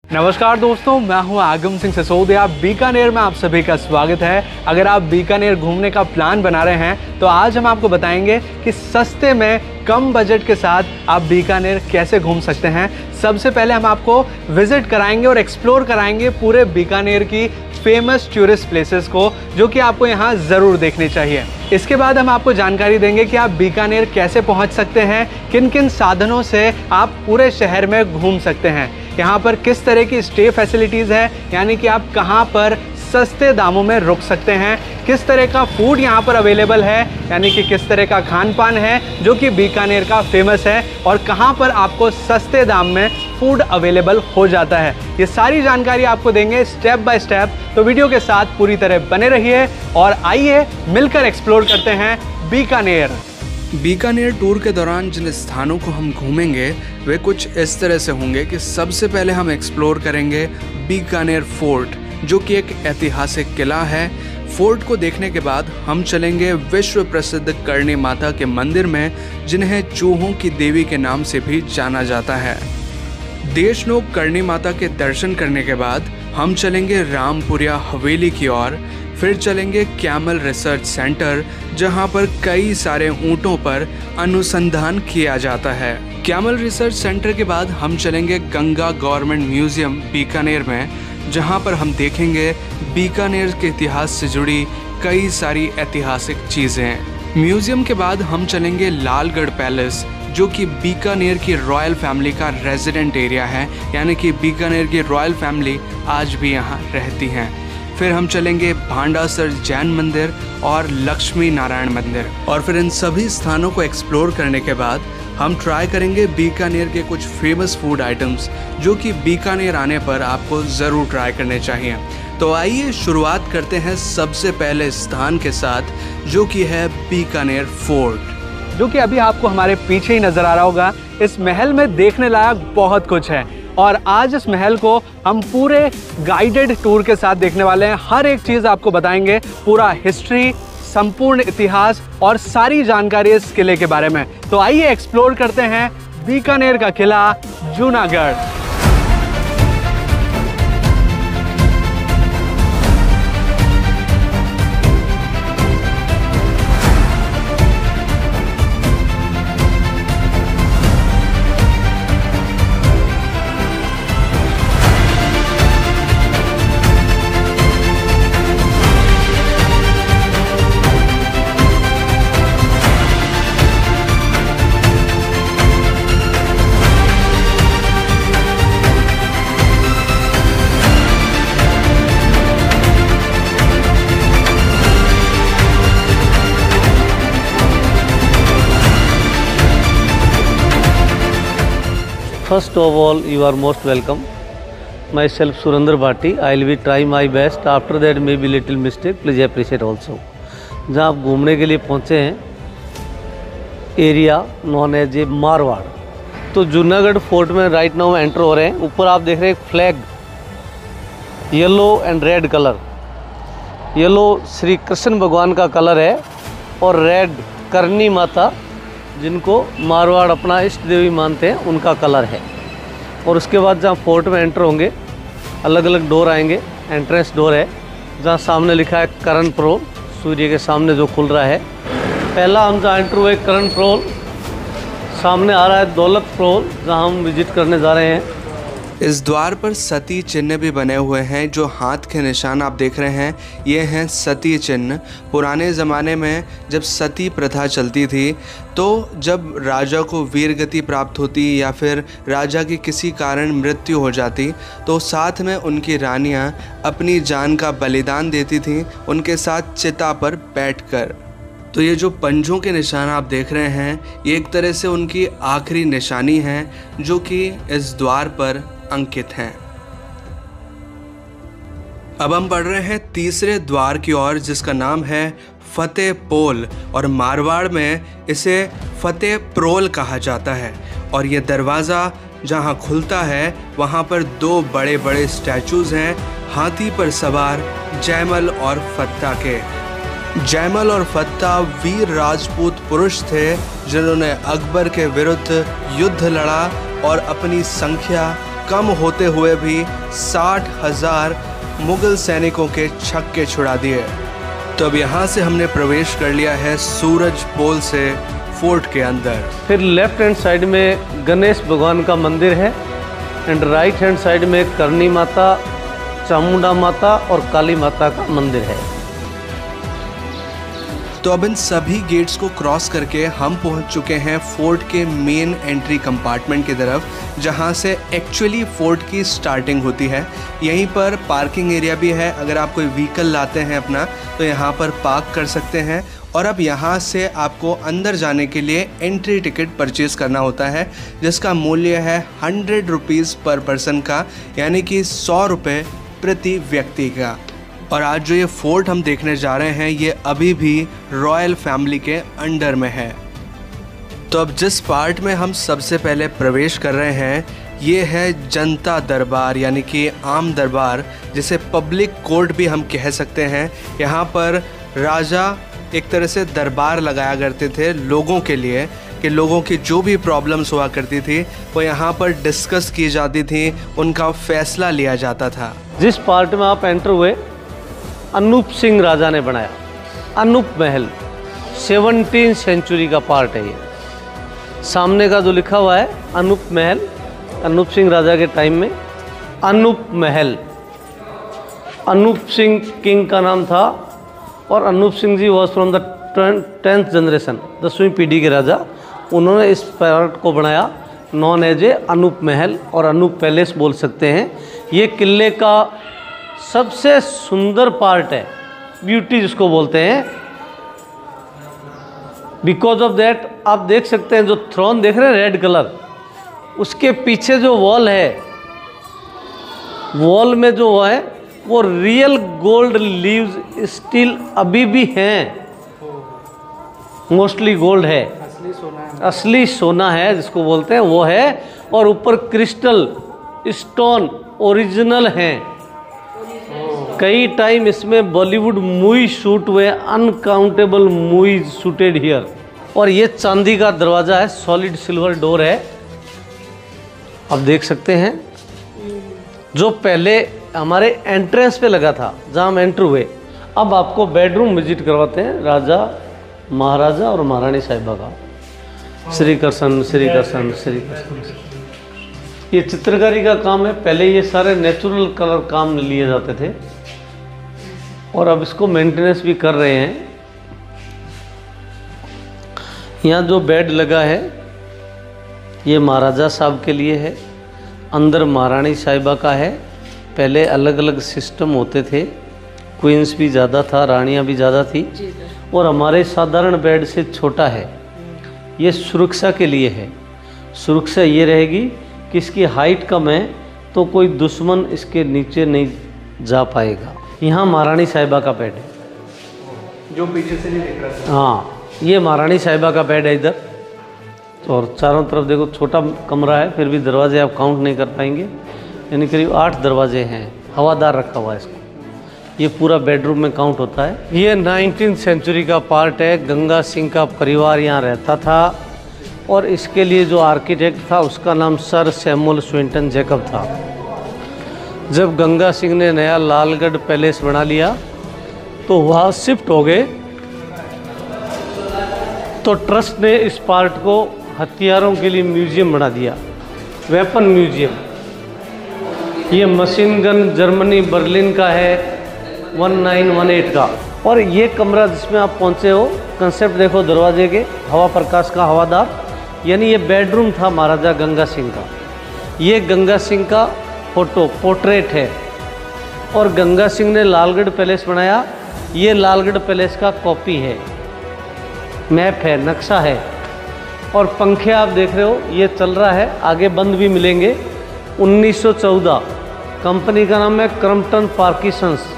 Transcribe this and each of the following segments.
नमस्कार दोस्तों, मैं हूं आगम सिंह सिसोदिया। बीकानेर में आप सभी का स्वागत है। अगर आप बीकानेर घूमने का प्लान बना रहे हैं तो आज हम आपको बताएंगे कि सस्ते में कम बजट के साथ आप बीकानेर कैसे घूम सकते हैं। सबसे पहले हम आपको विजिट कराएंगे और एक्सप्लोर कराएंगे पूरे बीकानेर की फेमस टूरिस्ट प्लेसेस को, जो कि आपको यहाँ ज़रूर देखनी चाहिए। इसके बाद हम आपको जानकारी देंगे कि आप बीकानेर कैसे पहुँच सकते हैं, किन किन साधनों से आप पूरे शहर में घूम सकते हैं, यहाँ पर किस तरह की स्टे फैसिलिटीज़ है, यानी कि आप कहाँ पर सस्ते दामों में रुक सकते हैं, किस तरह का फूड यहाँ पर अवेलेबल है, यानी कि किस तरह का खान पान है जो कि बीकानेर का फेमस है, और कहाँ पर आपको सस्ते दाम में फूड अवेलेबल हो जाता है। ये सारी जानकारी आपको देंगे स्टेप बाय स्टेप, तो वीडियो के साथ पूरी तरह बने रहिए और आइए मिलकर एक्सप्लोर करते हैं बीकानेर। बीकानेर टूर के दौरान जिन स्थानों को हम घूमेंगे वे कुछ इस तरह से होंगे कि सबसे पहले हम एक्सप्लोर करेंगे बीकानेर फोर्ट, जो कि एक ऐतिहासिक किला है। फोर्ट को देखने के बाद हम चलेंगे विश्व प्रसिद्ध करणी माता के मंदिर में, जिन्हें चूहों की देवी के नाम से भी जाना जाता है। देशनोक करणी माता के दर्शन करने के बाद हम चलेंगे रामपुरिया हवेली की ओर, फिर चलेंगे कैमल रिसर्च सेंटर, जहां पर कई सारे ऊंटों पर अनुसंधान किया जाता है। कैमल रिसर्च सेंटर के बाद हम चलेंगे गंगा गवर्नमेंट म्यूजियम बीकानेर में, जहां पर हम देखेंगे बीकानेर के इतिहास से जुड़ी कई सारी ऐतिहासिक चीज़ें। म्यूजियम के बाद हम चलेंगे लालगढ़ पैलेस, जो कि बीकानेर की रॉयल फैमिली का रेजिडेंट एरिया है, यानी कि बीकानेर की रॉयल फैमिली आज भी यहाँ रहती हैं। फिर हम चलेंगे भांडासर जैन मंदिर और लक्ष्मी नारायण मंदिर, और फिर इन सभी स्थानों को एक्सप्लोर करने के बाद हम ट्राई करेंगे बीकानेर के कुछ फेमस फूड आइटम्स, जो कि बीकानेर आने पर आपको ज़रूर ट्राई करने चाहिए। तो आइए शुरुआत करते हैं सबसे पहले स्थान के साथ, जो कि है बीकानेर फोर्ट, जो कि अभी आपको हमारे पीछे ही नज़र आ रहा होगा। इस महल में देखने लायक बहुत कुछ है और आज इस महल को हम पूरे गाइडेड टूर के साथ देखने वाले हैं। हर एक चीज़ आपको बताएंगे, पूरा हिस्ट्री, संपूर्ण इतिहास और सारी जानकारी इस किले के बारे में। तो आइए एक्सप्लोर करते हैं बीकानेर का किला Junagadh. First of all, you are most welcome. Myself Surendra Bhatti. I will be try my best. After that may be little mistake. Please appreciate also. जहाँ आप घूमने के लिए पहुँचे हैं, area known as a Marwar, तो जूनागढ़ फोर्ट में राइट नाउ एंटर हो रहे हैं। ऊपर आप देख रहे हैं एक flag, yellow and red colour. Yellow Shri Krishna भगवान का कलर है और रेड करणी माता, जिनको मारवाड़ अपना इष्ट देवी मानते हैं, उनका कलर है। और उसके बाद जहाँ फोर्ट में एंटर होंगे, अलग अलग डोर आएंगे। एंट्रेंस डोर है जहाँ सामने लिखा है करण प्रोल, सूर्य के सामने जो खुल रहा है। पहला हम जहाँ एंटर हुए करण प्रोल, सामने आ रहा है दौलत प्रोल, जहाँ हम विजिट करने जा रहे हैं। इस द्वार पर सती चिन्ह भी बने हुए हैं। जो हाथ के निशान आप देख रहे हैं, ये हैं सती चिन्ह। पुराने ज़माने में जब सती प्रथा चलती थी, तो जब राजा को वीरगति प्राप्त होती या फिर राजा की किसी कारण मृत्यु हो जाती, तो साथ में उनकी रानियां अपनी जान का बलिदान देती थीं, उनके साथ चिता पर बैठकर। तो ये जो पंजों के निशान आप देख रहे हैं, ये एक तरह से उनकी आखिरी निशानी है, जो कि इस द्वार पर अंकित हैं। अब हम बढ़ रहे हैं तीसरे द्वार की ओर, जिसका नाम है फतेह पोल, और मारवाड़ में इसे फतेह प्रोल कहा जाता है। और ये दरवाज़ा जहाँ खुलता है, वहाँ पर दो बड़े बड़े स्टैचूज़ हैं, हाथी पर सवार जयमल और फत्ता के। जयमल और फत्ता वीर राजपूत पुरुष थे, जिन्होंने अकबर के विरुद्ध युद्ध लड़ा और अपनी संख्या कम होते हुए भी 60,000 मुगल सैनिकों के छक्के छुड़ा दिए। तो अब यहाँ से हमने प्रवेश कर लिया है सूरज पोल से फोर्ट के अंदर। फिर लेफ्ट हैंड साइड में गणेश भगवान का मंदिर है एंड राइट हैंड साइड में करनी माता, चामुंडा माता और काली माता का मंदिर है। तो अब इन सभी गेट्स को क्रॉस करके हम पहुंच चुके हैं फोर्ट के मेन एंट्री कंपार्टमेंट की तरफ, जहां से एक्चुअली फोर्ट की स्टार्टिंग होती है। यहीं पर पार्किंग एरिया भी है, अगर आप कोई व्हीकल लाते हैं अपना तो यहां पर पार्क कर सकते हैं। और अब यहां से आपको अंदर जाने के लिए एंट्री टिकट परचेज़ करना होता है, जिसका मूल्य है 100 रुपीज़ पर पर्सन का, यानी कि 100 रुपये प्रति व्यक्ति का। और आज जो ये फोर्ट हम देखने जा रहे हैं ये अभी भी रॉयल फैमिली के अंडर में है। तो अब जिस पार्ट में हम सबसे पहले प्रवेश कर रहे हैं ये है जनता दरबार, यानी कि आम दरबार, जिसे पब्लिक कोर्ट भी हम कह सकते हैं। यहाँ पर राजा एक तरह से दरबार लगाया करते थे लोगों के लिए, कि लोगों की जो भी प्रॉब्लम्स हुआ करती थी वो यहाँ पर डिस्कस की जाती थी, उनका फैसला लिया जाता था। जिस पार्ट में आप एंटर हुए अनूप सिंह राजा ने बनाया, अनूप महल 17वीं सेंचुरी का पार्ट है ये। सामने का जो लिखा हुआ है अनूप महल, अनूप सिंह राजा के टाइम में अनूप महल, अनूप सिंह किंग का नाम था। और Anoop Singh ji was from the 10th generation, 10वीं पीढ़ी के राजा। उन्होंने इस पार्ट को बनाया नॉन एज ए अनूप महल और अनूप पैलेस बोल सकते हैं। ये किले का सबसे सुंदर पार्ट है, ब्यूटी जिसको बोलते हैं। बिकॉज ऑफ दैट आप देख सकते हैं जो थ्रोन देख रहे हैं रेड कलर, उसके पीछे जो वॉल है, वॉल में जो है वो रियल गोल्ड लीव्स स्टिल अभी भी हैं, मोस्टली गोल्ड है, असली सोना है जिसको बोलते हैं वो है। और ऊपर क्रिस्टल स्टोन ओरिजिनल हैं। कई टाइम इसमें बॉलीवुड मूवी शूट हुए, अनकाउंटेबल मूवीज शूटेड हियर। और ये चांदी का दरवाज़ा है, सॉलिड सिल्वर डोर है, आप देख सकते हैं, जो पहले हमारे एंट्रेंस पे लगा था जहाँ हम एंटर हुए। अब आपको बेडरूम विजिट करवाते हैं राजा, महाराजा और महारानी साहिबा का। श्री कृष्ण श्री कृष्ण श्री कृष्ण। ये चित्रकारी का काम है, पहले ये सारे नेचुरल कलर काम लिए जाते थे और अब इसको मेंटेनेंस भी कर रहे हैं। यहाँ जो बेड लगा है ये महाराजा साहब के लिए है, अंदर महारानी साहिबा का है। पहले अलग अलग सिस्टम होते थे, क्वींस भी ज़्यादा था, रानियाँ भी ज़्यादा थी, और हमारे साधारण बेड से छोटा है। ये सुरक्षा के लिए है, सुरक्षा ये रहेगी कि इसकी हाइट कम है तो कोई दुश्मन इसके नीचे नहीं जा पाएगा। यहाँ महारानी साहिबा का बेड है, जो पीछे से नहीं दिख रहा था। हाँ, ये महारानी साहिबा का बेड है इधर। और चारों तरफ देखो छोटा कमरा है, फिर भी दरवाजे आप काउंट नहीं कर पाएंगे, यानी करीब 8 दरवाजे हैं। हवादार रखा हुआ है इसको, ये पूरा बेडरूम में काउंट होता है। ये 19वीं सेंचुरी का पार्ट है। गंगा सिंह का परिवार यहाँ रहता था और इसके लिए जो आर्किटेक्ट था उसका नाम सर सैमुअल स्विंटन जैकब था। जब गंगा सिंह ने नया लालगढ़ पैलेस बना लिया तो वहाँ शिफ्ट हो गए, तो ट्रस्ट ने इस पार्ट को हथियारों के लिए म्यूजियम बना दिया, वेपन म्यूजियम। ये मशीन गन जर्मनी बर्लिन का है 1918 का। और ये कमरा जिसमें आप पहुँचे हो, कंसेप्ट देखो दरवाजे के, हवा प्रकाश का हवादार, यानी ये बेडरूम था महाराजा गंगा सिंह का। ये गंगा सिंह का फोटो पोर्ट्रेट है और गंगा सिंह ने लालगढ़ पैलेस बनाया। ये लालगढ़ पैलेस का कॉपी है, मैप है, नक्शा है। और पंखे आप देख रहे हो ये चल रहा है, आगे बंद भी मिलेंगे। 1914, कंपनी का नाम है क्रम्पटन पार्किंसंस।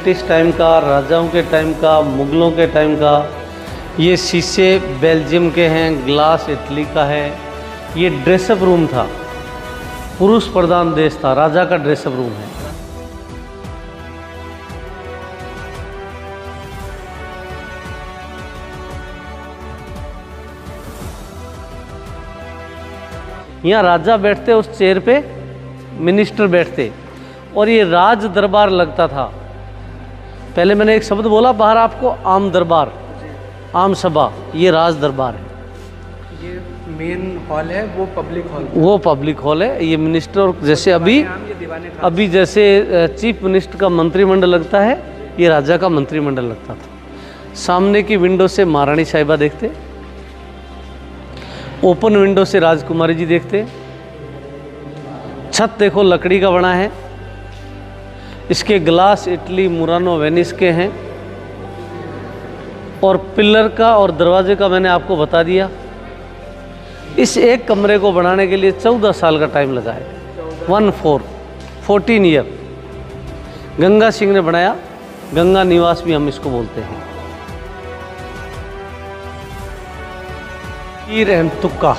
ब्रिटिश टाइम का, राजाओं के टाइम का, मुगलों के टाइम का। ये शीशे बेल्जियम के हैं, ग्लास इटली का है। ये ड्रेसअप रूम था, पुरुष प्रधान देश था, राजा का ड्रेसअप रूम है। यहाँ राजा बैठते, उस चेयर पे मिनिस्टर बैठते, और ये राज दरबार लगता था। पहले मैंने एक शब्द बोला बाहर आपको, आम दरबार, आम सभा, ये राज दरबार है। ये मेन हॉल है, वो पब्लिक हॉल, वो पब्लिक हॉल है। ये मिनिस्टर, और जैसे अभी जैसे चीफ मिनिस्टर का मंत्रिमंडल लगता है, ये राजा का मंत्रिमंडल लगता था। सामने की विंडो से महारानी साहिबा देखते, ओपन विंडो से राजकुमारी जी देखते। छत देखो लकड़ी का बना है, इसके ग्लास इटली, मुरानो, वेनिस के हैं। और पिलर का और दरवाजे का मैंने आपको बता दिया। इस एक कमरे को बनाने के लिए 14 साल का टाइम लगा है, 14 ईयर। गंगा सिंह ने बनाया, गंगा निवास भी हम इसको बोलते हैं। तीर एंड तुक्का।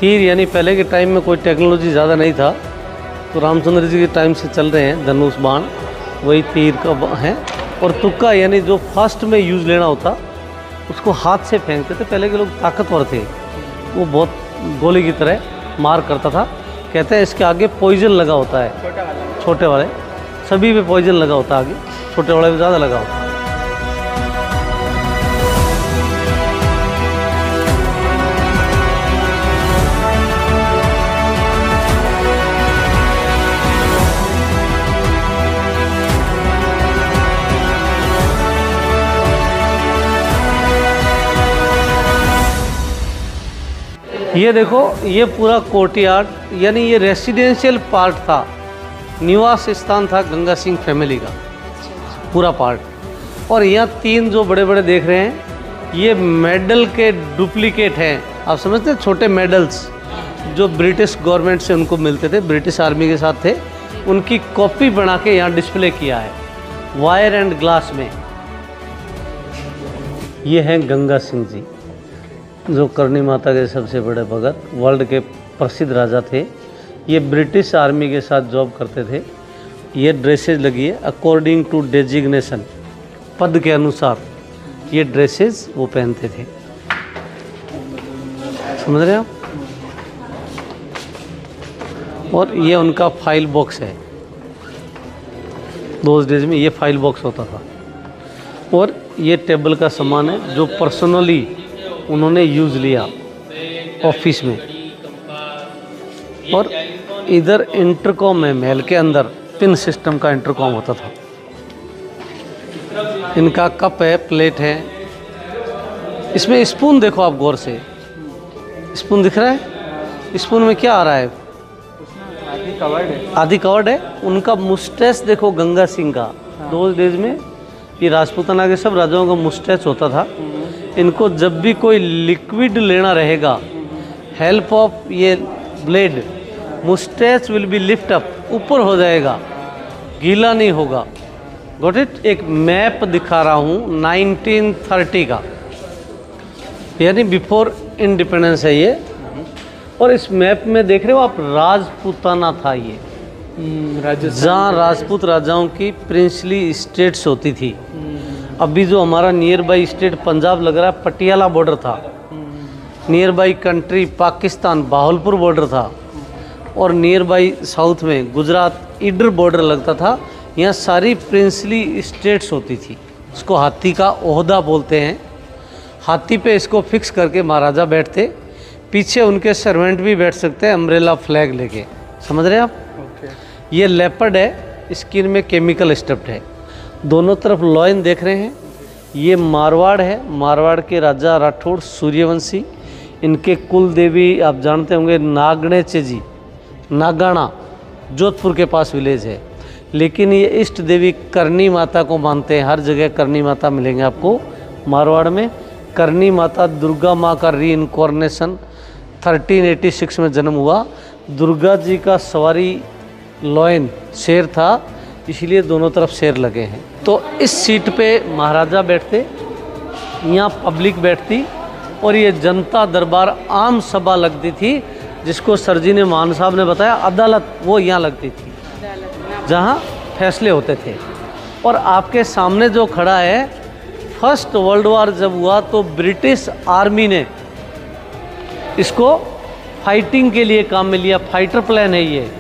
तीर यानी पहले के टाइम में कोई टेक्नोलॉजी ज़्यादा नहीं था, तो रामचंद्र जी के टाइम से चल रहे हैं धनुष बाण, वही तीर का है। और तुक्का यानी जो फास्ट में यूज़ लेना होता, उसको हाथ से फेंकते थे। पहले के लोग ताकतवर थे, वो बहुत गोली की तरह मार करता था। कहते हैं इसके आगे पॉइजन लगा होता है, छोटे वाले सभी पे पॉइजन लगा होता है, आगे छोटे वाले पे ज़्यादा लगा होता है। ये देखो, ये पूरा कोर्टयार्ड, यानी ये रेसिडेंशियल पार्ट था, निवास स्थान था गंगा सिंह फैमिली का पूरा पार्ट। और यहाँ 3 जो बड़े बड़े देख रहे हैं, ये मेडल के डुप्लीकेट हैं। आप समझते हैं, छोटे मेडल्स जो ब्रिटिश गवर्नमेंट से उनको मिलते थे, ब्रिटिश आर्मी के साथ थे, उनकी कॉपी बना के यहाँ डिस्प्ले किया है वायर एंड ग्लास में। ये हैं गंगा सिंह जी, जो करणी माता के सबसे बड़े भगत, वर्ल्ड के प्रसिद्ध राजा थे। ये ब्रिटिश आर्मी के साथ जॉब करते थे। ये ड्रेसेज लगी है अकॉर्डिंग टू डेजिग्नेशन, पद के अनुसार ये ड्रेसेस वो पहनते थे। समझ रहे हैं आप? और ये उनका फाइल बॉक्स है। दोज डेज में ये फाइल बॉक्स होता था। और ये टेबल का सामान है जो पर्सनली उन्होंने यूज़ लिया ऑफिस में। और इधर इंटरकॉम है, महल के अंदर पिन सिस्टम का इंटरकॉम होता था। इनका कप है, प्लेट है। इसमें स्पून देखो आप गौर से, स्पून दिख रहा है? स्पून में क्या आ रहा है? आधी कवर्ड है, आधी कवर्ड है। उनका मुस्टैच देखो गंगा सिंह का। दो डेज में ये राजपूताना के सब राजाओं का मुस्टैच होता था। इनको जब भी कोई लिक्विड लेना रहेगा, हेल्प ऑफ ये blade, moustache will be lift up, ऊपर हो जाएगा, गीला नहीं होगा। Got it? एक मैप दिखा रहा हूँ 1930 का, यानी बिफोर इंडिपेंडेंस है ये। और इस मैप में देख रहे हो आप, राजपूताना था ये, जहाँ राजपूत राजाओं की प्रिंसली स्टेट्स होती थी। अभी जो हमारा नियर बाई स्टेट पंजाब लग रहा है, पटियाला बॉर्डर था। Near by country Pakistan Bahawalpur border था। और नियर बाई साउथ में गुजरात ईडर बॉर्डर लगता था। यहाँ सारी प्रिंसली स्टेट्स होती थी। इसको हाथी का ओहदा बोलते हैं। हाथी पे इसको फिक्स करके महाराजा बैठते, पीछे उनके सर्वेंट भी बैठ सकते हैं अम्ब्रेला फ्लैग लेके। समझ रहे हैं आप? ये लेपर्ड है, स्किन में केमिकल स्टफ्ड है। दोनों तरफ लॉयन देख रहे हैं। ये मारवाड़ है, मारवाड़ के राजा राठौड़ सूर्यवंशी। इनके कुल देवी आप जानते होंगे नागणेचे जी, नागाना, जोधपुर के पास विलेज है। लेकिन ये इष्ट देवी करणी माता को मानते हैं। हर जगह करणी माता मिलेंगे आपको मारवाड़ में। करणी माता दुर्गा माँ का री इनकॉर्नेशन 1386 में जन्म हुआ। दुर्गा जी का सवारी लॉयन शेर था, इसलिए दोनों तरफ शेर लगे हैं। तो इस सीट पे महाराजा बैठते, यहाँ पब्लिक बैठती और ये जनता दरबार आम सभा लगती थी, जिसको सर जी ने, मान साहब ने बताया अदालत, वो यहाँ लगती थी जहाँ फैसले होते थे। और आपके सामने जो खड़ा है, फर्स्ट वर्ल्ड वार जब हुआ तो ब्रिटिश आर्मी ने इसको फाइटिंग के लिए काम में लिया, फाइटर प्लेन है ये।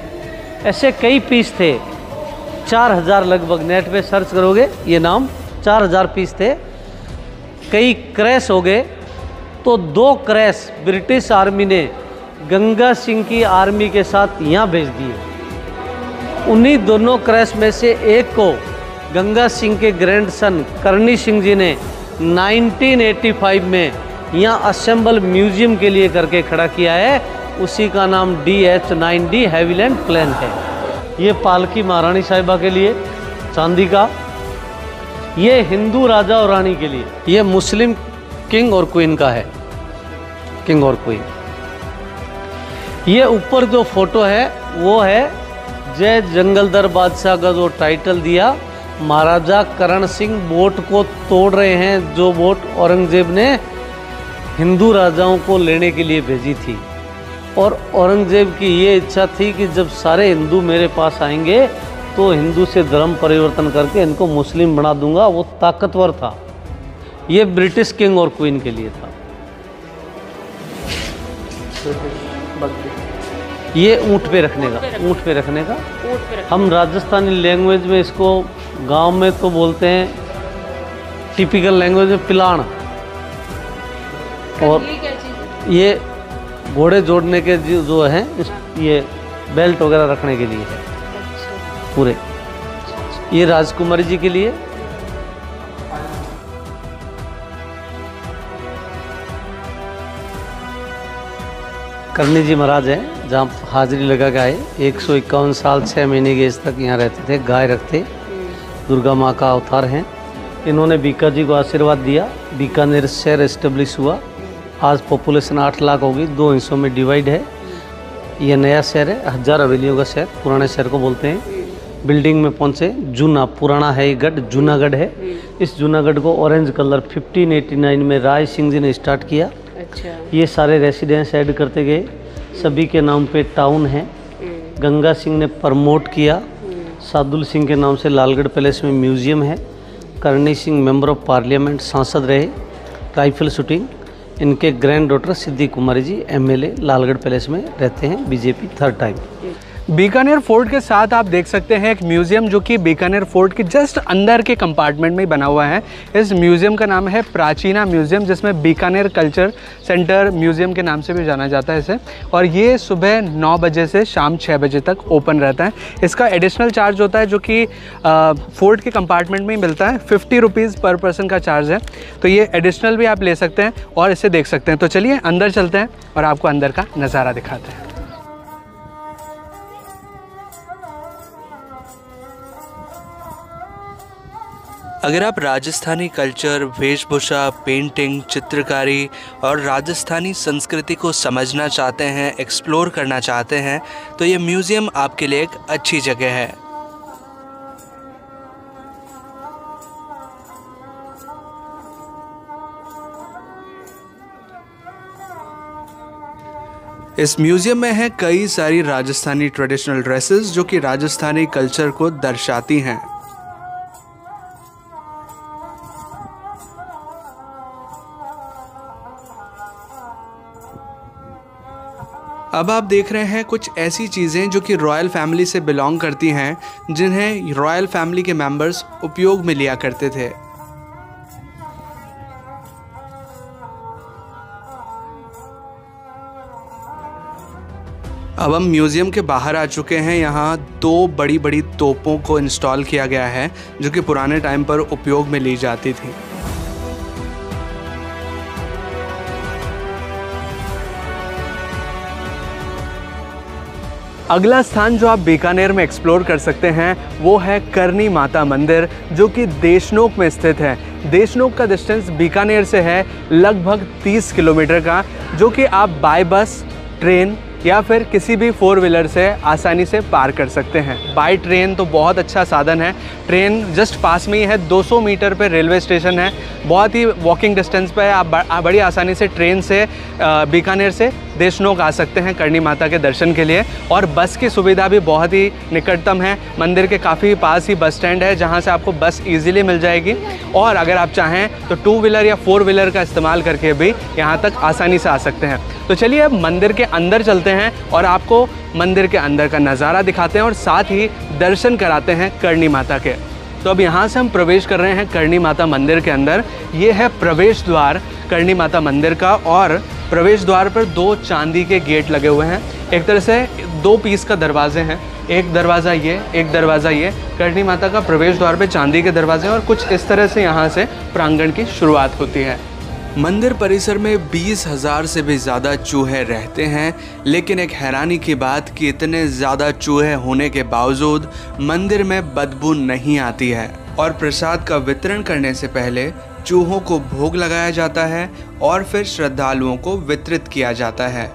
ऐसे कई पीस थे, 4000 लगभग, नेट पे सर्च करोगे ये नाम, 4000 पीस थे। कई क्रैश हो गए, तो 2 क्रैश ब्रिटिश आर्मी ने गंगा सिंह की आर्मी के साथ यहाँ भेज दिए। उन्हीं दोनों क्रैश में से एक को गंगा सिंह के ग्रैंडसन करणी सिंह जी ने 1985 में यहाँ असेंबल म्यूजियम के लिए करके खड़ा किया है। उसी का नाम DH-9D हैविलैंड प्लेन है। ये पालकी महारानी साहिबा के लिए चांदी का, ये हिंदू राजा और रानी के लिए, ये मुस्लिम किंग और क्वीन का है, किंग और क्वीन। ये ऊपर जो फोटो है वो है जय जंगलदर बादशाह का जो टाइटल दिया, महाराजा करण सिंह बोट को तोड़ रहे हैं, जो बोट औरंगजेब ने हिंदू राजाओं को लेने के लिए भेजी थी। और औरंगजेब की ये इच्छा थी कि जब सारे हिंदू मेरे पास आएंगे तो हिंदू से धर्म परिवर्तन करके इनको मुस्लिम बना दूंगा। वो ताकतवर था। ये ब्रिटिश किंग और क्वीन के लिए था। ये ऊँट पे रखने का, ऊँट पे रखने का। हम राजस्थानी लैंग्वेज में इसको गांव में तो बोलते हैं, टिपिकल लैंग्वेज में पिलाण। और ये घोड़े जोड़ने के जो हैं, ये बेल्ट वगैरह रखने के लिए है पूरे। ये राजकुमारी जी के लिए। करणी जी महाराज हैं, जहाँ हाजिरी लगा के आए। 151 साल 6 महीने की एज तक यहाँ रहते थे, गाय रखते, दुर्गा माँ का अवतार हैं। इन्होंने बीका जी को आशीर्वाद दिया, बीकानेर शहर एस्टेब्लिश हुआ। आज पॉपुलेशन 8 लाख होगी, 2 हिस्सों में डिवाइड है। ये नया शहर है, 1000 हवेलियों का शहर, पुराने शहर को बोलते हैं। बिल्डिंग में पहुँचे, जूना पुराना है ये गढ़, जूनागढ़ है। इस जूनागढ़ को ऑरेंज कलर 1589 में राय सिंह जी ने स्टार्ट किया। अच्छा। ये सारे रेसिडेंस ऐड करते गए, सभी के नाम पे टाउन है। गंगा सिंह ने प्रमोट किया, सादुल सिंह के नाम से लालगढ़ पैलेस में म्यूजियम है। Karni Singh member of parliament, सांसद रहे। राइफल शूटिंग, इनके ग्रैंड डॉटर सिद्धि कुमारी जी MLA लालगढ़ पैलेस में रहते हैं, BJP 3rd time. Bikaner fort के साथ आप देख सकते हैं एक म्यूज़ियम जो कि बीकानेर फोर्ट के जस्ट अंदर के कंपार्टमेंट में ही बना हुआ है। इस म्यूज़ियम का नाम है प्राचीना म्यूज़ियम, जिसमें बीकानेर कल्चर सेंटर म्यूज़ियम के नाम से भी जाना जाता है इसे। और ये सुबह 9 बजे से शाम 6 बजे तक ओपन रहता है। इसका एडिशनल चार्ज होता है जो कि फोर्ट के कंपार्टमेंट में ही मिलता है, 50 रुपीज़ पर पर्सन का चार्ज है। तो ये एडिशनल भी आप ले सकते हैं और इसे देख सकते हैं। तो चलिए अंदर चलते हैं और आपको अंदर का नज़ारा दिखाते हैं। अगर आप राजस्थानी कल्चर, वेशभूषा, पेंटिंग, चित्रकारी और राजस्थानी संस्कृति को समझना चाहते हैं, एक्सप्लोर करना चाहते हैं, तो ये म्यूज़ियम आपके लिए एक अच्छी जगह है। इस म्यूज़ियम में है कई सारी राजस्थानी ट्रेडिशनल ड्रेसेस जो कि राजस्थानी कल्चर को दर्शाती हैं। अब आप देख रहे हैं कुछ ऐसी चीज़ें जो कि रॉयल फैमिली से बिलोंग करती हैं, जिन्हें रॉयल फैमिली के मेंबर्स उपयोग में लिया करते थे। अब हम म्यूज़ियम के बाहर आ चुके हैं। यहाँ 2 बड़ी बड़ी तोपों को इंस्टॉल किया गया है जो कि पुराने टाइम पर उपयोग में ली जाती थी। अगला स्थान जो आप बीकानेर में एक्सप्लोर कर सकते हैं वो है करणी माता मंदिर, जो कि देशनोक में स्थित है। देशनोक का डिस्टेंस बीकानेर से है लगभग 30 किलोमीटर का, जो कि आप बाय बस, ट्रेन या फिर किसी भी 4 व्हीलर से आसानी से पार कर सकते हैं। बाय ट्रेन तो बहुत अच्छा साधन है, ट्रेन जस्ट पास में ही है, 200 मीटर पे रेलवे स्टेशन है, बहुत ही वॉकिंग डिस्टेंस पे है। आप बड़ी आसानी से ट्रेन से बीकानेर से देशनोक आ सकते हैं करणी माता के दर्शन के लिए। और बस की सुविधा भी बहुत ही निकटतम है, मंदिर के काफ़ी पास ही बस स्टैंड है जहां से आपको बस इजीली मिल जाएगी। और अगर आप चाहें तो 2 व्हीलर या 4 व्हीलर का इस्तेमाल करके भी यहां तक आसानी से आ सकते हैं। तो चलिए अब मंदिर के अंदर चलते हैं और आपको मंदिर के अंदर का नज़ारा दिखाते हैं और साथ ही दर्शन कराते हैं करणी माता के। तो अब यहाँ से हम प्रवेश कर रहे हैं करणी माता मंदिर के अंदर। ये है प्रवेश द्वार करणी माता मंदिर का और प्रवेश द्वार पर 2 चांदी के गेट लगे हुए हैं। एक तरह से 2 पीस का दरवाजे हैं, एक दरवाज़ा ये, एक दरवाज़ा ये। करणी माता का प्रवेश द्वार पे चांदी के दरवाजे हैं और कुछ इस तरह से यहाँ से प्रांगण की शुरुआत होती है। मंदिर परिसर में 20,000 से भी ज़्यादा चूहे रहते हैं, लेकिन एक हैरानी की बात कि इतने ज़्यादा चूहे होने के बावजूद मंदिर में बदबू नहीं आती है। और प्रसाद का वितरण करने से पहले चूहों को भोग लगाया जाता है और फिर श्रद्धालुओं को वितरित किया जाता है।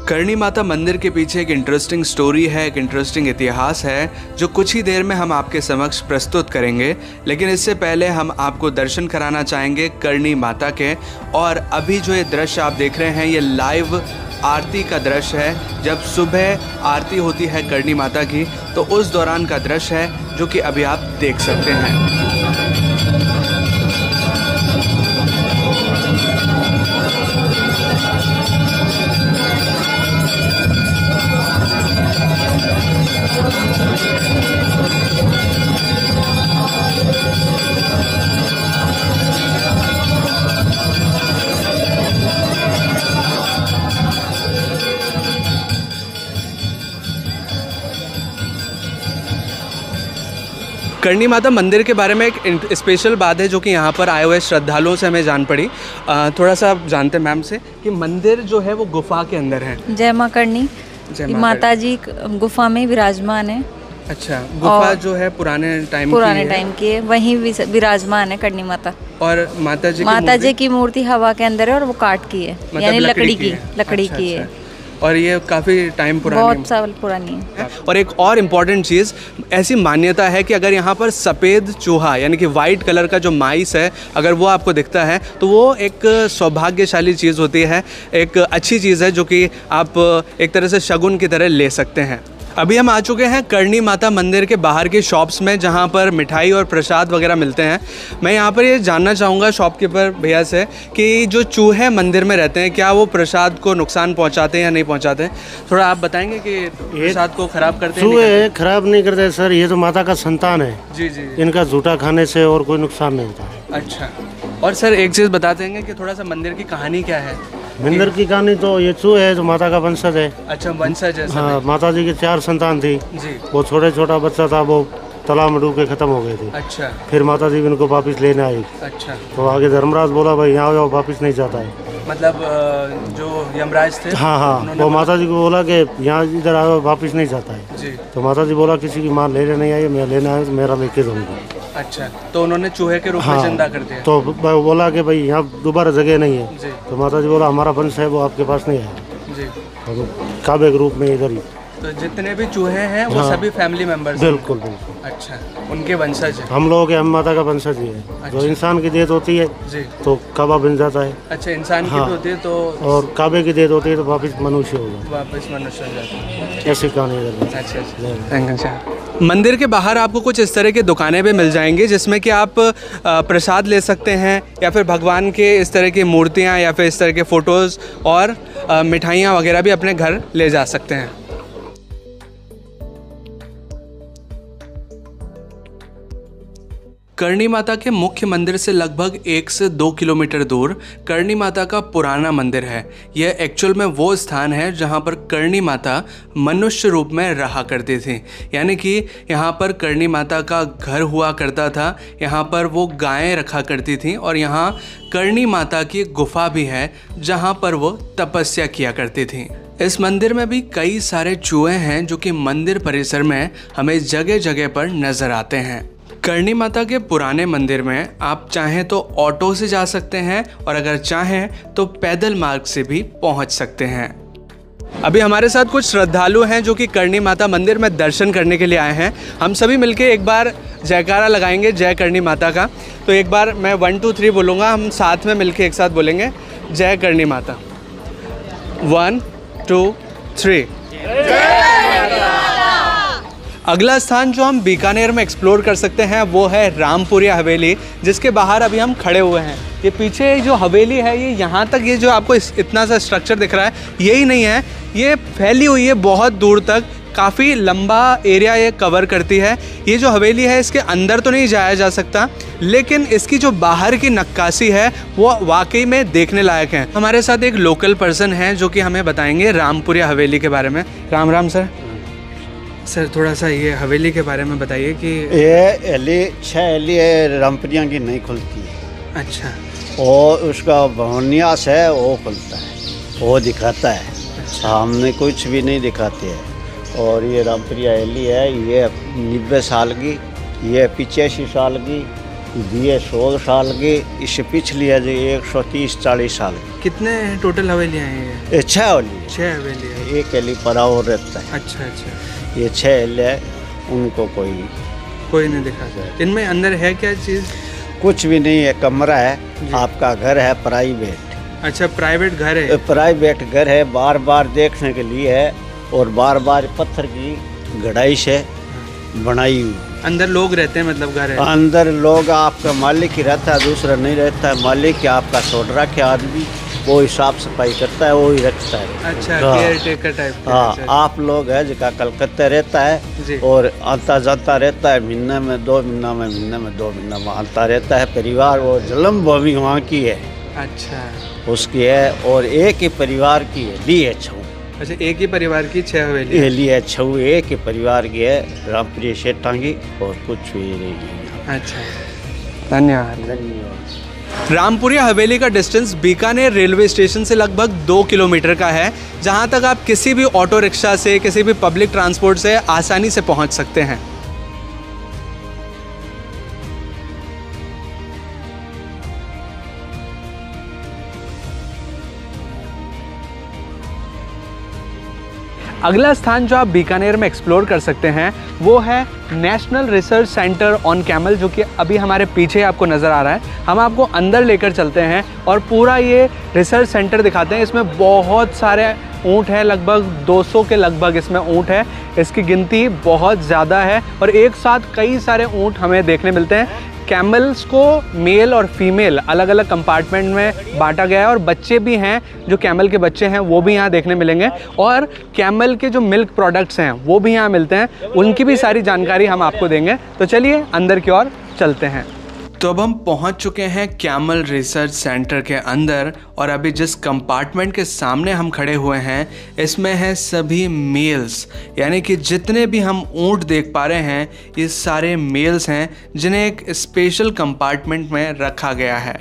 करणी माता मंदिर के पीछे एक इंटरेस्टिंग स्टोरी है, एक इंटरेस्टिंग इतिहास है जो कुछ ही देर में हम आपके समक्ष प्रस्तुत करेंगे। लेकिन इससे पहले हम आपको दर्शन कराना चाहेंगे करणी माता के। और अभी जो ये दृश्य आप देख रहे हैं ये लाइव आरती का दृश्य है। जब सुबह आरती होती है करणी माता की तो उस दौरान का दृश्य है जो कि अभी आप देख सकते हैं। करणी माता मंदिर के बारे में एक स्पेशल बात है जो कि यहाँ पर आए हुए श्रद्धालुओं से हमें जान पड़ी। थोड़ा सा आप जानते हैं मैम से कि मंदिर जो है वो गुफा के अंदर है। जय माँ करणी माता जी गुफा में विराजमान है। अच्छा, गुफा जो है पुराने टाइम की है, वहीं विराजमान है करणी माता। और माता जी की मूर्ति हवा के अंदर है और वो काठ की है, यानी लकड़ी की है। और ये काफ़ी टाइम पुरानी, बहुत साल पुरानी है। और एक और इम्पॉर्टेंट चीज़, ऐसी मान्यता है कि अगर यहाँ पर सफ़ेद चूहा यानी कि वाइट कलर का जो माइस है अगर वो आपको दिखता है तो वो एक सौभाग्यशाली चीज़ होती है, एक अच्छी चीज़ है जो कि आप एक तरह से शगुन की तरह ले सकते हैं। अभी हम आ चुके हैं करणी माता मंदिर के बाहर के शॉप्स में जहाँ पर मिठाई और प्रसाद वगैरह मिलते हैं। मैं यहाँ पर ये जानना चाहूँगा शॉपकीपर भैया से कि जो चूहे मंदिर में रहते हैं क्या वो प्रसाद को नुकसान पहुँचाते हैं या नहीं पहुँचाते? थोड़ा आप बताएंगे कि प्रसाद को ख़राब करते हैं? चूहे खराब नहीं करते सर, ये तो माता का संतान है। जी जी, इनका झूठा खाने से और कोई नुकसान नहीं होता। अच्छा, और सर एक चीज़ बता देंगे कि थोड़ा सा मंदिर की कहानी क्या है? मंदिर की कहानी तो ये चूहे है जो माता का वंशज है। अच्छा, वंशज है। हाँ, माता जी की 4 संतान थी जी। वो छोटा बच्चा था, वो तालाब में डूब के खत्म हो गए थे। अच्छा, फिर माता जी उनको वापस लेने आई। अच्छा, तो आगे धर्मराज बोला भाई यहाँ आओ, वापस नहीं जाता है। मतलब जो यमराज थे? हाँ, वो माता जी को बोला कि यहाँ इधर आओ, वापस नहीं जाता है जी। तो माता जी बोला किसी की माँ लेने नहीं आई, मैं लेने आया तो मेरा लेके दूंगी। अच्छा, तो उन्होंने चूहे के रूप में जिंदा कर दिया। तो बोला कि भाई यहाँ दोबारा जगह नहीं है जी। तो माता जी बोला हमारा वंश है वो आपके पास नहीं आया जी, तो काबे के रूप में इधर ही। तो जितने भी चूहे हैं वो सभी फैमिली मेंबर्स? बिल्कुल। अच्छा, उनके वंशज हैं? हम लोग हम माता का वंशज ही है। अच्छा। जो इंसान की देत होती है जी तो काबा बन जाता है। अच्छा, इंसान की होती है तो, और काबे की देत होती है तो वापस मनुष्य हो जाता है। वापस मनुष्य हो जाता है। ऐसी कहानी है। अच्छा, मंदिर के बाहर आपको कुछ इस तरह की दुकानें भी मिल जाएंगी जिसमें कि आप प्रसाद ले सकते हैं या फिर भगवान के इस तरह की मूर्तियाँ या फिर इस तरह के फ़ोटोज़ और मिठाइयाँ वगैरह भी अपने घर ले जा सकते हैं। करणी माता के मुख्य मंदिर से लगभग 1 से 2 किलोमीटर दूर करणी माता का पुराना मंदिर है। यह एक्चुअल में वो स्थान है जहाँ पर करणी माता मनुष्य रूप में रहा करती थी, यानी कि यहाँ पर करणी माता का घर हुआ करता था, यहाँ पर वो गायें रखा करती थीं और यहाँ करणी माता की गुफा भी है जहाँ पर वो तपस्या किया करती थीं। इस मंदिर में भी कई सारे चूहे हैं जो कि मंदिर परिसर में हमें जगह जगह पर नजर आते हैं। करणी माता के पुराने मंदिर में आप चाहें तो ऑटो से जा सकते हैं और अगर चाहें तो पैदल मार्ग से भी पहुंच सकते हैं। अभी हमारे साथ कुछ श्रद्धालु हैं जो कि करणी माता मंदिर में दर्शन करने के लिए आए हैं। हम सभी मिलके एक बार जयकारा लगाएंगे जय करणी माता का। तो एक बार मैं 1 2 3 बोलूँगा, हम साथ में मिलके एक साथ बोलेंगे जय करणी माता। 1 2 3। अगला स्थान जो हम बीकानेर में एक्सप्लोर कर सकते हैं वो है रामपुरिया हवेली, जिसके बाहर अभी हम खड़े हुए हैं। ये पीछे जो हवेली है ये यहाँ तक, ये जो आपको इतना सा स्ट्रक्चर दिख रहा है यही नहीं है, ये फैली हुई है बहुत दूर तक, काफ़ी लंबा एरिया ये कवर करती है। ये जो हवेली है इसके अंदर तो नहीं जाया जा सकता, लेकिन इसकी जो बाहर की नक्काशी है वो वाकई में देखने लायक है। हमारे साथ एक लोकल पर्सन है जो कि हमें बताएंगे रामपुरिया हवेली के बारे में। राम राम सर। सर थोड़ा सा ये हवेली के बारे में बताइए कि ये एली 6 एली रामपुरिया की नहीं खुलती है। अच्छा। और उसका भवन्यास है वो खुलता है, वो दिखाता है। अच्छा। हमने कुछ भी नहीं दिखाते हैं। और ये रामपुरिया एली है, ये 90 साल की, ये 85 साल की, ये 100 साल की, इससे पिछली है जो 130-40 साल की। कितने टोटल हवेलियाँ हैं ये 6 एली, 6 हवेली है। एक एली पड़ा और रहता है। अच्छा अच्छा। ये 6 एली है, उनको कोई नहीं दिखाता। इनमें अंदर है क्या चीज़? कुछ भी नहीं है, कमरा है, आपका घर है प्राइवेट। अच्छा, प्राइवेट घर है। प्राइवेट घर है, बार बार देखने के लिए है और बार बार पत्थर की गढ़ाई से बनाई हुई। अंदर लोग रहते हैं, मतलब घर है? अंदर लोग, आपका मालिक ही रहता है, दूसरा नहीं रहता है। मालिक आपका छोड़ रखे आदमी, वो ही साफ सफाई करता है, वो ही रखता है। अच्छा, केयर टेकर टाइप। हाँ, आप लोग है जिसका कलकत्ता रहता है और आता जाता रहता है, महीने में 2 महीना में, महीने में 2 महीना में आता रहता है। परिवार वो जन्म भूमि वहाँ की है। अच्छा, उसकी है और एक ही परिवार की है, ली है छऊ। अच्छा, एक ही परिवार की 6 हवेली ये ली है छऊ, एक ही परिवार की है, रामप्रिय सेठा की, और कुछ भी नहीं है। अच्छा, धन्यवाद। रामपुरिया हवेली का डिस्टेंस बीकानेर रेलवे स्टेशन से लगभग 2 किलोमीटर का है, जहां तक आप किसी भी ऑटो रिक्शा से, किसी भी पब्लिक ट्रांसपोर्ट से आसानी से पहुंच सकते हैं। अगला स्थान जो आप बीकानेर में एक्सप्लोर कर सकते हैं वो है national research centre on camel, जो कि अभी हमारे पीछे आपको नज़र आ रहा है। हम आपको अंदर लेकर चलते हैं और पूरा ये रिसर्च सेंटर दिखाते हैं। इसमें बहुत सारे ऊँट हैं, लगभग 200 के लगभग इसमें ऊँट है। इसकी गिनती बहुत ज़्यादा है और एक साथ कई सारे ऊँट हमें देखने मिलते हैं। कैमल्स को मेल और फीमेल अलग अलग कंपार्टमेंट में बांटा गया है और बच्चे भी हैं, जो कैमल के बच्चे हैं वो भी यहाँ देखने मिलेंगे और कैमल के जो मिल्क प्रोडक्ट्स हैं वो भी यहाँ मिलते हैं। उनकी भी सारी जानकारी हम आपको देंगे। तो चलिए अंदर की ओर चलते हैं। तो अब हम पहुंच चुके हैं कैमल रिसर्च सेंटर के अंदर और अभी जिस कंपार्टमेंट के सामने हम खड़े हुए हैं इसमें है सभी मेल्स, यानी कि जितने भी हम ऊँट देख पा रहे हैं ये सारे मेल्स हैं जिन्हें एक स्पेशल कंपार्टमेंट में रखा गया है।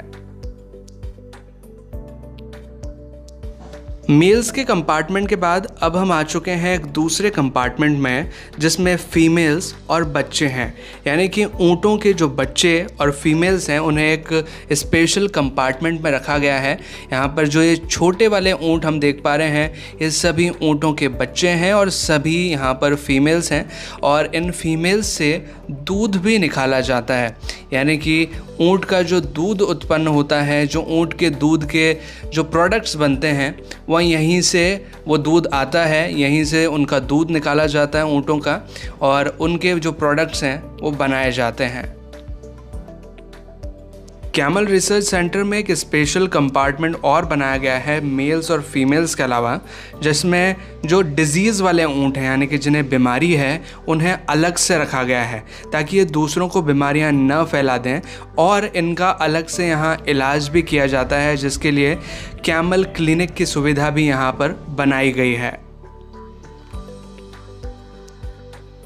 मेल्स के कंपार्टमेंट के बाद अब हम आ चुके हैं एक दूसरे कंपार्टमेंट में जिसमें फीमेल्स और बच्चे हैं, यानी कि ऊँटों के जो बच्चे और फीमेल्स हैं उन्हें एक स्पेशल कंपार्टमेंट में रखा गया है। यहाँ पर जो ये छोटे वाले ऊँट हम देख पा रहे हैं ये सभी ऊँटों के बच्चे हैं और सभी यहाँ पर फीमेल्स हैं और इन फीमेल्स से दूध भी निकाला जाता है, यानी कि ऊँट का जो दूध उत्पन्न होता है, जो ऊँट के दूध के जो प्रोडक्ट्स बनते हैं वह यहीं से वो दूध आता है, यहीं से उनका दूध निकाला जाता है ऊँटों का और उनके जो प्रोडक्ट्स हैं वो बनाए जाते हैं। कैमल रिसर्च सेंटर में एक स्पेशल कंपार्टमेंट और बनाया गया है मेल्स और फीमेल्स के अलावा, जिसमें जो डिजीज़ वाले ऊँट हैं यानी कि जिन्हें बीमारी है उन्हें अलग से रखा गया है ताकि ये दूसरों को बीमारियां न फैला दें और इनका अलग से यहाँ इलाज भी किया जाता है, जिसके लिए कैमल क्लिनिक की सुविधा भी यहाँ पर बनाई गई है।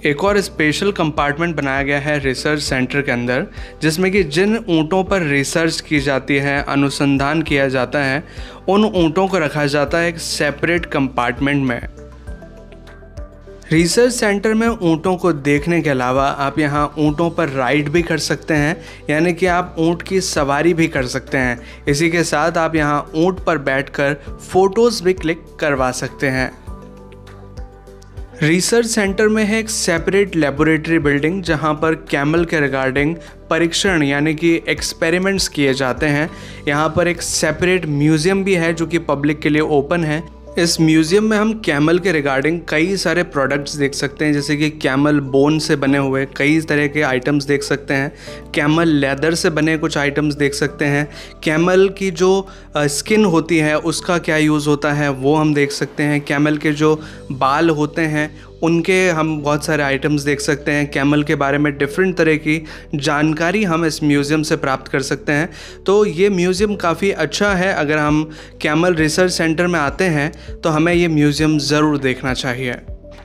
एक और स्पेशल कंपार्टमेंट बनाया गया है रिसर्च सेंटर के अंदर, जिसमें कि जिन ऊँटों पर रिसर्च की जाती है, अनुसंधान किया जाता है, उन ऊँटों को रखा जाता है एक सेपरेट कंपार्टमेंट में। रिसर्च सेंटर में ऊँटों को देखने के अलावा आप यहाँ ऊँटों पर राइड भी कर सकते हैं, यानी कि आप ऊँट की सवारी भी कर सकते हैं। इसी के साथ आप यहाँ ऊँट पर बैठकर फ़ोटोज़ भी क्लिक करवा सकते हैं। रिसर्च सेंटर में है एक सेपरेट लेबोरेटरी बिल्डिंग, जहां पर कैमल के रिगार्डिंग परीक्षण यानी कि एक्सपेरिमेंट्स किए जाते हैं। यहां पर एक सेपरेट म्यूज़ियम भी है जो कि पब्लिक के लिए ओपन है। इस म्यूज़ियम में हम कैमल के रिगार्डिंग कई सारे प्रोडक्ट्स देख सकते हैं, जैसे कि कैमल बोन से बने हुए कई तरह के आइटम्स देख सकते हैं, कैमल लेदर से बने कुछ आइटम्स देख सकते हैं, कैमल की जो स्किन होती है उसका क्या यूज़ होता है वो हम देख सकते हैं, कैमल के जो बाल होते हैं उनके हम बहुत सारे आइटम्स देख सकते हैं। कैमल के बारे में डिफरेंट तरह की जानकारी हम इस म्यूज़ियम से प्राप्त कर सकते हैं। तो ये म्यूज़ियम काफ़ी अच्छा है। अगर हम कैमल रिसर्च सेंटर में आते हैं तो हमें ये म्यूज़ियम ज़रूर देखना चाहिए।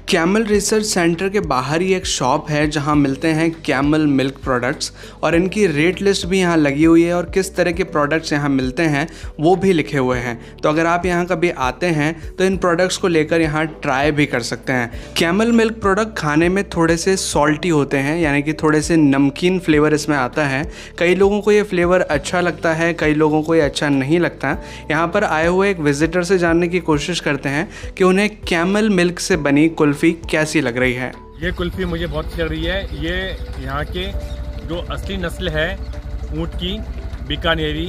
कैमल रिसर्च सेंटर के बाहर ही एक शॉप है जहां मिलते हैं कैमल मिल्क प्रोडक्ट्स, और इनकी रेट लिस्ट भी यहां लगी हुई है और किस तरह के प्रोडक्ट्स यहां मिलते हैं वो भी लिखे हुए हैं। तो अगर आप यहां कभी आते हैं तो इन प्रोडक्ट्स को लेकर यहां ट्राई भी कर सकते हैं। कैमल मिल्क प्रोडक्ट खाने में थोड़े से सॉल्टी होते हैं, यानी कि थोड़े से नमकीन फ्लेवर इसमें आता है। कई लोगों को ये फ्लेवर अच्छा लगता है, कई लोगों को ये अच्छा नहीं लगता। यहाँ पर आए हुए एक विजिटर से जानने की कोशिश करते हैं कि उन्हें कैमल मिल्क से बनी कुल्फ़ी कैसी लग रही है। ये कुल्फ़ी मुझे बहुत अच्छी लग रही है। ये यहाँ के जो असली नस्ल है ऊँट की, बीकानेरी,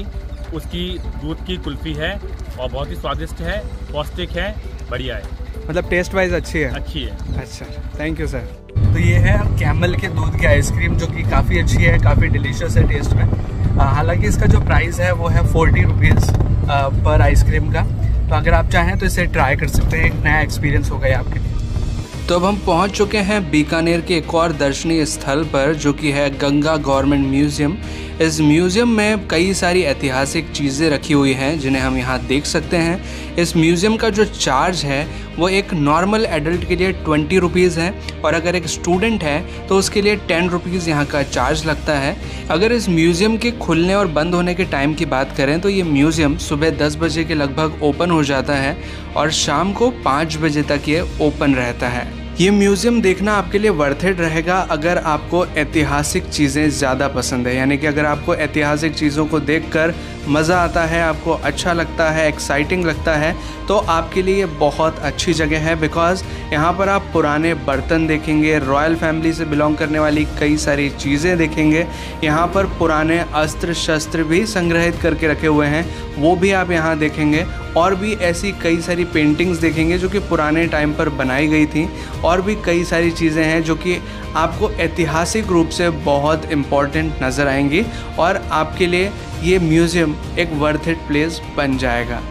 उसकी दूध की कुल्फ़ी है और बहुत ही स्वादिष्ट है, पौष्टिक है, बढ़िया है। मतलब टेस्ट वाइज अच्छी है? अच्छी है। अच्छा, थैंक यू सर। तो ये है कैमल के दूध की आइसक्रीम जो कि काफ़ी अच्छी है, काफ़ी डिलीशियस है टेस्ट में। हालांकि इसका जो प्राइस है वो है 40 रुपीज़ पर आइसक्रीम का। तो अगर आप चाहें तो इसे ट्राई कर सकते हैं, एक नया एक्सपीरियंस होगा ये आपके लिए। तो अब हम पहुंच चुके हैं बीकानेर के एक और दर्शनीय स्थल पर, जो कि है गंगा गवर्नमेंट म्यूज़ियम। इस म्यूज़ियम में कई सारी ऐतिहासिक चीज़ें रखी हुई हैं जिन्हें हम यहाँ देख सकते हैं। इस म्यूज़ियम का जो चार्ज है वो एक नॉर्मल एडल्ट के लिए 20 रुपीज़ है, और अगर एक स्टूडेंट है तो उसके लिए 10 रुपीज़ यहाँ का चार्ज लगता है। अगर इस म्यूज़ियम के खुलने और बंद होने के टाइम की बात करें तो ये म्यूज़ियम सुबह 10 बजे के लगभग ओपन हो जाता है और शाम को 5 बजे तक ये ओपन रहता है। ये म्यूज़ियम देखना आपके लिए वर्थ इट रहेगा अगर आपको ऐतिहासिक चीज़ें ज़्यादा पसंद है, यानी कि अगर आपको ऐतिहासिक चीज़ों को देखकर मज़ा आता है, आपको अच्छा लगता है, एक्साइटिंग लगता है, तो आपके लिए ये बहुत अच्छी जगह है। बिकॉज़ यहाँ पर आप पुराने बर्तन देखेंगे, रॉयल फैमिली से बिलोंग करने वाली कई सारी चीज़ें देखेंगे। यहाँ पर पुराने अस्त्र शस्त्र भी संग्रहित करके रखे हुए हैं, वो भी आप यहाँ देखेंगे, और भी ऐसी कई सारी पेंटिंग्स देखेंगे जो कि पुराने टाइम पर बनाई गई थी, और भी कई सारी चीज़ें हैं जो कि आपको ऐतिहासिक रूप से बहुत इम्पॉर्टेंट नज़र आएंगी, और आपके लिए ये म्यूज़ियम एक वर्थ इट प्लेस बन जाएगा।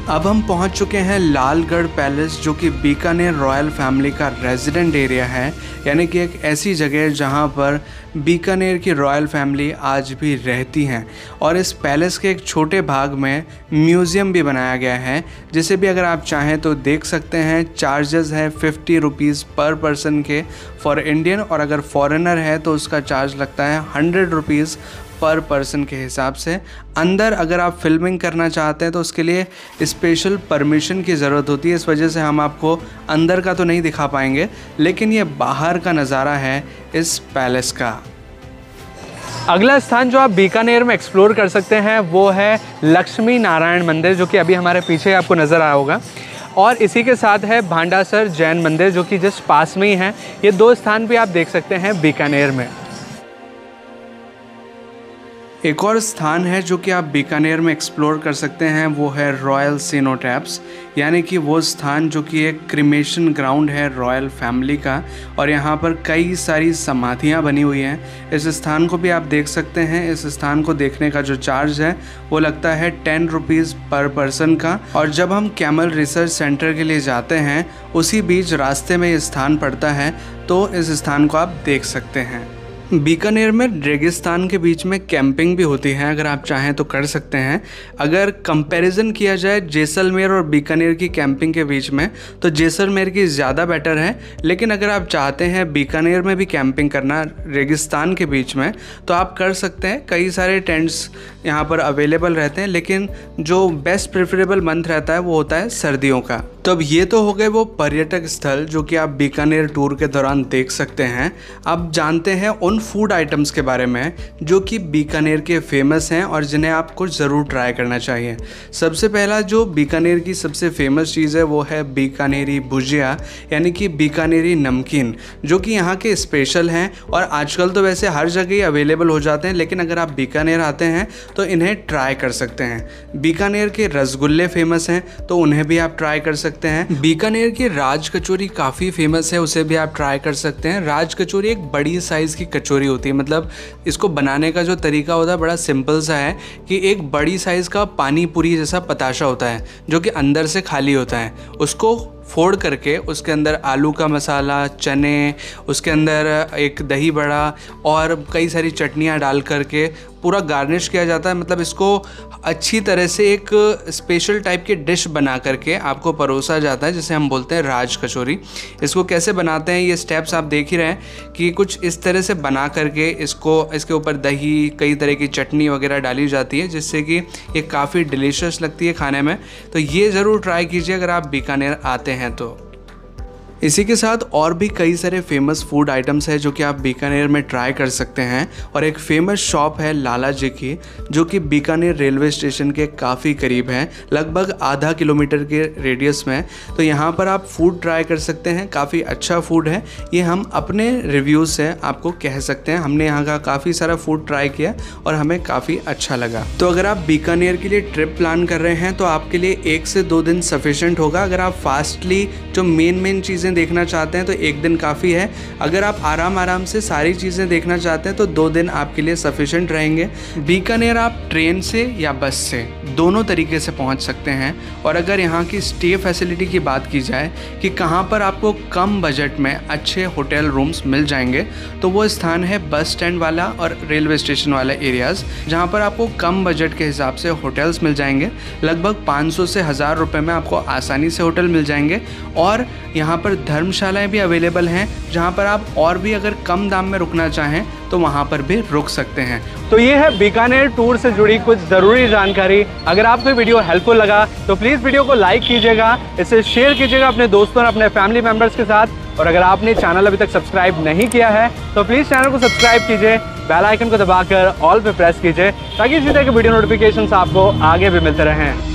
अब हम पहुंच चुके हैं लालगढ़ पैलेस, जो कि बीकानेर रॉयल फैमिली का रेजिडेंट एरिया है, यानी कि एक ऐसी जगह जहां पर बीकानेर की रॉयल फैमिली आज भी रहती हैं। और इस पैलेस के एक छोटे भाग में म्यूज़ियम भी बनाया गया है, जिसे भी अगर आप चाहें तो देख सकते हैं। चार्जेस है 50 रुपीज़ पर पर्सन के फॉर इंडियन, और अगर फॉरेनर है तो उसका चार्ज लगता है 100 रुपीज़ पर पर्सन के हिसाब से। अंदर अगर आप फिल्मिंग करना चाहते हैं तो उसके लिए स्पेशल परमिशन की ज़रूरत होती है, इस वजह से हम आपको अंदर का तो नहीं दिखा पाएंगे, लेकिन ये बाहर का नज़ारा है इस पैलेस का। अगला स्थान जो आप बीकानेर में एक्सप्लोर कर सकते हैं वो है लक्ष्मी नारायण मंदिर, जो कि अभी हमारे पीछे आपको नज़र आया होगा, और इसी के साथ है भांडासर जैन मंदिर जो कि जस्ट पास में ही है। ये दो स्थान भी आप देख सकते हैं बीकानेर में। एक और स्थान है जो कि आप बीकानेर में एक्सप्लोर कर सकते हैं, वो है रॉयल सीनोटैप्स, यानी कि वो स्थान जो कि एक क्रिमेशन ग्राउंड है रॉयल फैमिली का, और यहाँ पर कई सारी समाधियाँ बनी हुई हैं। इस स्थान को भी आप देख सकते हैं। इस स्थान को देखने का जो चार्ज है वो लगता है 10 रुपीज़ पर पर्सन का, और जब हम कैमल रिसर्च सेंटर के लिए जाते हैं उसी बीच रास्ते में ये स्थान पड़ता है, तो इस स्थान को आप देख सकते हैं। बीकानेर में रेगिस्तान के बीच में कैंपिंग भी होती है, अगर आप चाहें तो कर सकते हैं। अगर कंपैरिजन किया जाए जैसलमेर और बीकानेर की कैंपिंग के बीच में तो जैसलमेर की ज़्यादा बेटर है, लेकिन अगर आप चाहते हैं बीकानेर में भी कैंपिंग करना रेगिस्तान के बीच में तो आप कर सकते हैं। कई सारे टेंट्स यहाँ पर अवेलेबल रहते हैं, लेकिन जो बेस्ट प्रेफरेबल मंथ रहता है वो होता है सर्दियों का। तो अब ये तो हो गए वो पर्यटक स्थल जो कि आप बीकानेर टूर के दौरान देख सकते हैं। अब जानते हैं उन फूड आइटम्स के बारे में जो कि बीकानेर के फेमस हैं और जिन्हें आपको ज़रूर ट्राई करना चाहिए। सबसे पहला जो बीकानेर की सबसे फेमस चीज़ है वो है बीकानेरी भुजिया, यानी कि बीकानेरी नमकीन, जो कि यहाँ के स्पेशल हैं और आजकल तो वैसे हर जगह ही अवेलेबल हो जाते हैं, लेकिन अगर आप बीकानेर आते हैं तो इन्हें ट्राई कर सकते हैं। बीकानेर के रसगुल्ले फेमस हैं तो उन्हें भी आप ट्राई कर सकते हैं। बीकानेर की राज कचौरी काफ़ी फेमस है, उसे भी आप ट्राई कर सकते हैं। राज कचौरी एक बड़ी साइज़ की कचौरी होती है, मतलब इसको बनाने का जो तरीका होता है बड़ा सिंपल सा है कि एक बड़ी साइज़ का पानी पूरी जैसा पताशा होता है जो कि अंदर से खाली होता है, उसको फोड़ करके उसके अंदर आलू का मसाला, चने, उसके अंदर एक दही बड़ा और कई सारी चटनियाँ डाल करके पूरा गार्निश किया जाता है। मतलब इसको अच्छी तरह से एक स्पेशल टाइप की डिश बना करके आपको परोसा जाता है, जिसे हम बोलते हैं राज कचौरी। इसको कैसे बनाते हैं ये स्टेप्स आप देख ही रहे हैं कि कुछ इस तरह से बना करके इसके ऊपर दही, कई तरह की चटनी वगैरह डाली जाती है, जिससे कि ये काफ़ी डिलीशियस लगती है खाने में। तो ये ज़रूर ट्राई कीजिए अगर आप बीकानेर आते हैं तो। इसी के साथ और भी कई सारे फेमस फूड आइटम्स हैं जो कि आप बीकानेर में ट्राई कर सकते हैं। और एक फेमस शॉप है लाला जी की, जो कि बीकानेर रेलवे स्टेशन के काफ़ी करीब है, लगभग आधा किलोमीटर के रेडियस में। तो यहाँ पर आप फूड ट्राई कर सकते हैं, काफ़ी अच्छा फूड है। ये हम अपने रिव्यूज़ से आपको कह सकते हैं, हमने यहाँ का काफ़ी सारा फूड ट्राई किया और हमें काफ़ी अच्छा लगा। तो अगर आप बीकानेर के लिए ट्रिप प्लान कर रहे हैं तो आपके लिए 1 से 2 दिन सफिशेंट होगा। अगर आप फास्टली जो मेन चीज़ें देखना चाहते हैं तो 1 दिन काफ़ी है। अगर आप आराम से सारी चीज़ें देखना चाहते हैं तो 2 दिन आपके लिए सफिशेंट रहेंगे। बीकानेर आप ट्रेन से या बस से दोनों तरीके से पहुंच सकते हैं। और अगर यहाँ की स्टे फैसिलिटी की बात की जाए कि कहाँ पर आपको कम बजट में अच्छे होटल रूम्स मिल जाएंगे, तो वो स्थान है बस स्टैंड वाला और रेलवे स्टेशन वाला एरियाज़, जहाँ पर आपको कम बजट के हिसाब से होटल्स मिल जाएंगे। लगभग 500 से 1000 रुपये में आपको आसानी से होटल मिल जाएंगे। और यहाँ पर धर्मशालाएं भी अवेलेबल हैं, जहाँ पर आप और भी अगर कम दाम में रुकना चाहें तो वहाँ पर भी रुक सकते हैं। तो ये है बीकानेर टूर से जुड़ी कुछ ज़रूरी जानकारी। अगर आपको वीडियो हेल्पफुल लगा तो प्लीज़ वीडियो को लाइक कीजिएगा, इसे शेयर कीजिएगा अपने दोस्तों और अपने फैमिली मेम्बर्स के साथ। और अगर आपने चैनल अभी तक सब्सक्राइब नहीं किया है तो प्लीज़ चैनल को सब्सक्राइब कीजिए, बेल आइकन को दबाकर ऑल पे प्रेस कीजिए, ताकि इसी तरह के वीडियो नोटिफिकेशंस आपको आगे भी मिलते रहें।